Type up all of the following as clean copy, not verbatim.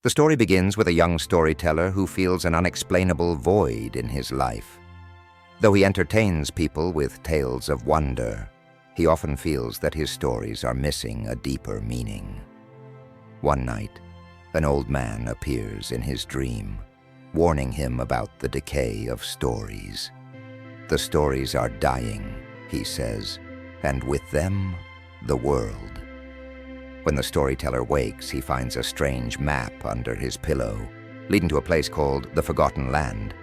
The story begins with a young storyteller who feels an unexplainable void in his life. Though he entertains people with tales of wonder, he often feels that his stories are missing a deeper meaning. One night, an old man appears in his dream, warning him about the decay of stories. The stories are dying, he says, and with them, the world. When the storyteller wakes, he finds a strange map under his pillow, leading to a place called the Forgotten Land.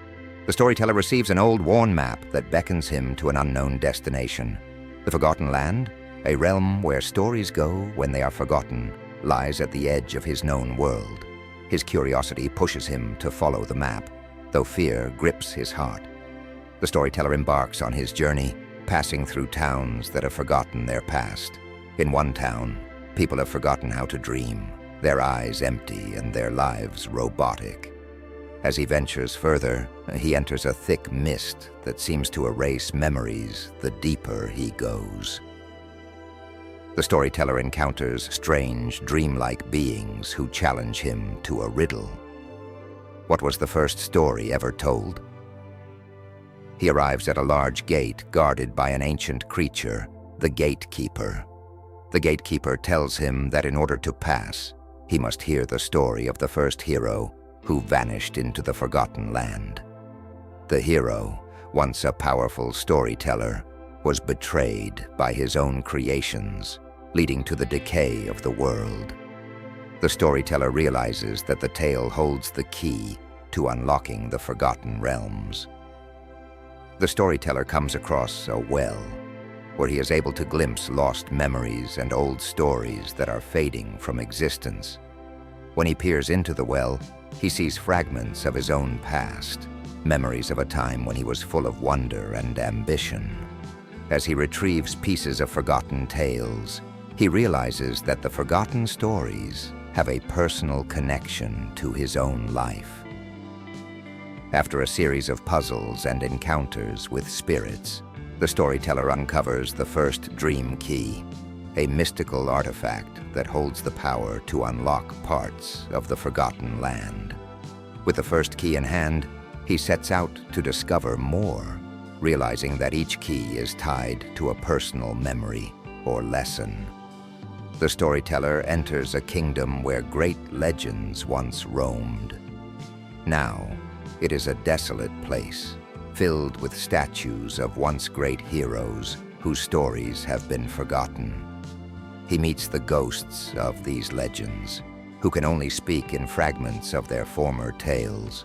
The storyteller receives an old, worn map that beckons him to an unknown destination. The Forgotten Land, a realm where stories go when they are forgotten, lies at the edge of his known world. His curiosity pushes him to follow the map, though fear grips his heart. The storyteller embarks on his journey, passing through towns that have forgotten their past. In one town, people have forgotten how to dream, their eyes empty and their lives robotic. As he ventures further, he enters a thick mist that seems to erase memories the deeper he goes. The storyteller encounters strange, dreamlike beings who challenge him to a riddle. What was the first story ever told? He arrives at a large gate guarded by an ancient creature, the gatekeeper. The gatekeeper tells him that in order to pass, he must hear the story of the first hero who vanished into the Forgotten Land. The hero, once a powerful storyteller, was betrayed by his own creations, leading to the decay of the world. The storyteller realizes that the tale holds the key to unlocking the forgotten realms. The storyteller comes across a well, where he is able to glimpse lost memories and old stories that are fading from existence. When he peers into the well, he sees fragments of his own past, memories of a time when he was full of wonder and ambition. As he retrieves pieces of forgotten tales, he realizes that the forgotten stories have a personal connection to his own life. After a series of puzzles and encounters with spirits, the storyteller uncovers the first dream key, a mystical artifact that holds the power to unlock parts of the Forgotten Land. With the first key in hand, he sets out to discover more, realizing that each key is tied to a personal memory or lesson. The storyteller enters a kingdom where great legends once roamed. Now, it is a desolate place, filled with statues of once great heroes whose stories have been forgotten. He meets the ghosts of these legends, who can only speak in fragments of their former tales.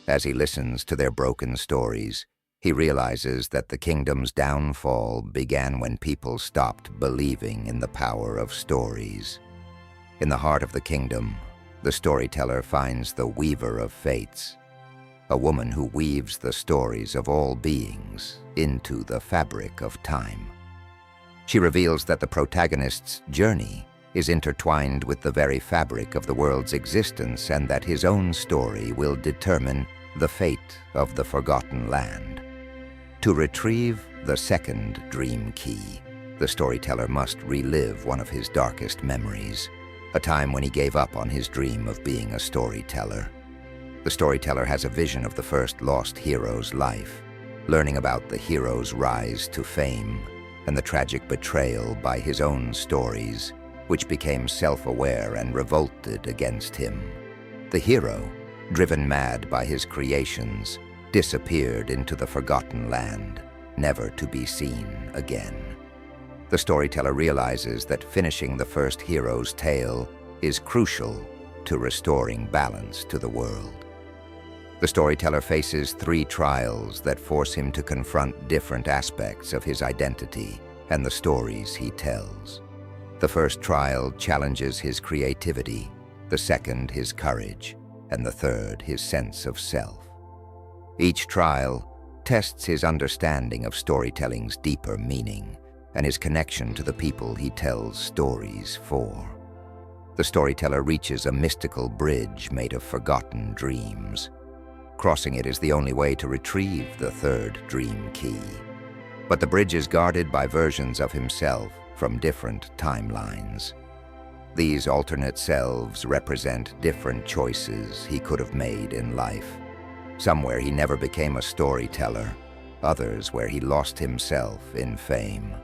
As he listens to their broken stories, he realizes that the kingdom's downfall began when people stopped believing in the power of stories. In the heart of the kingdom, the storyteller finds the Weaver of Fates, a woman who weaves the stories of all beings into the fabric of time. She reveals that the protagonist's journey is intertwined with the very fabric of the world's existence and that his own story will determine the fate of the Forgotten Land. To retrieve the second dream key, the storyteller must relive one of his darkest memories, a time when he gave up on his dream of being a storyteller. The storyteller has a vision of the first lost hero's life, learning about the hero's rise to fame and the tragic betrayal by his own stories, which became self-aware and revolted against him. The hero, driven mad by his creations, disappeared into the Forgotten Land, never to be seen again. The storyteller realizes that finishing the first hero's tale is crucial to restoring balance to the world. The storyteller faces 3 trials that force him to confront different aspects of his identity and the stories he tells. The first trial challenges his creativity, the second his courage, and the third his sense of self. Each trial tests his understanding of storytelling's deeper meaning and his connection to the people he tells stories for. The storyteller reaches a mystical bridge made of forgotten dreams. Crossing it is the only way to retrieve the third dream key. But the bridge is guarded by versions of himself from different timelines. These alternate selves represent different choices he could have made in life. Some where he never became a storyteller, others where he lost himself in fame.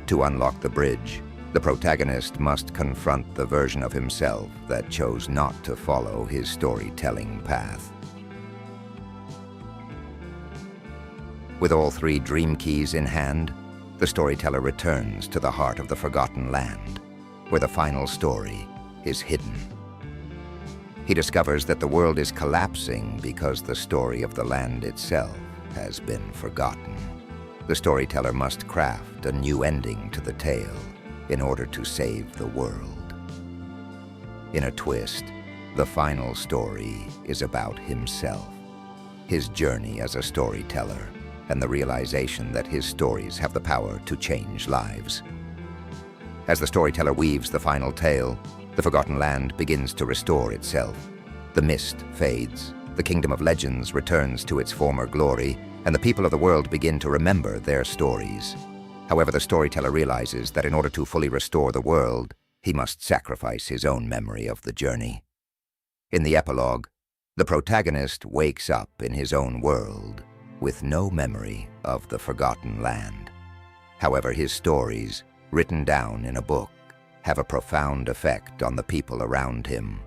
To unlock the bridge, the protagonist must confront the version of himself that chose not to follow his storytelling path. With all 3 dream keys in hand, the storyteller returns to the heart of the forgotten land, where the final story is hidden. He discovers that the world is collapsing because the story of the land itself has been forgotten. The storyteller must craft a new ending to the tale in order to save the world. In a twist, the final story is about himself, his journey as a storyteller, and the realization that his stories have the power to change lives. As the storyteller weaves the final tale, the forgotten land begins to restore itself. The mist fades, the kingdom of legends returns to its former glory, and the people of the world begin to remember their stories. However, the storyteller realizes that in order to fully restore the world, he must sacrifice his own memory of the journey. In the epilogue, the protagonist wakes up in his own world with no memory of the forgotten land. However, his stories, written down in a book, have a profound effect on the people around him.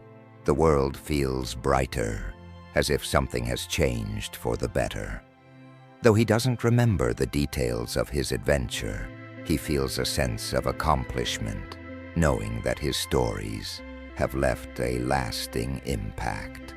The world feels brighter, as if something has changed for the better. Though he doesn't remember the details of his adventure, he feels a sense of accomplishment, knowing that his stories have left a lasting impact.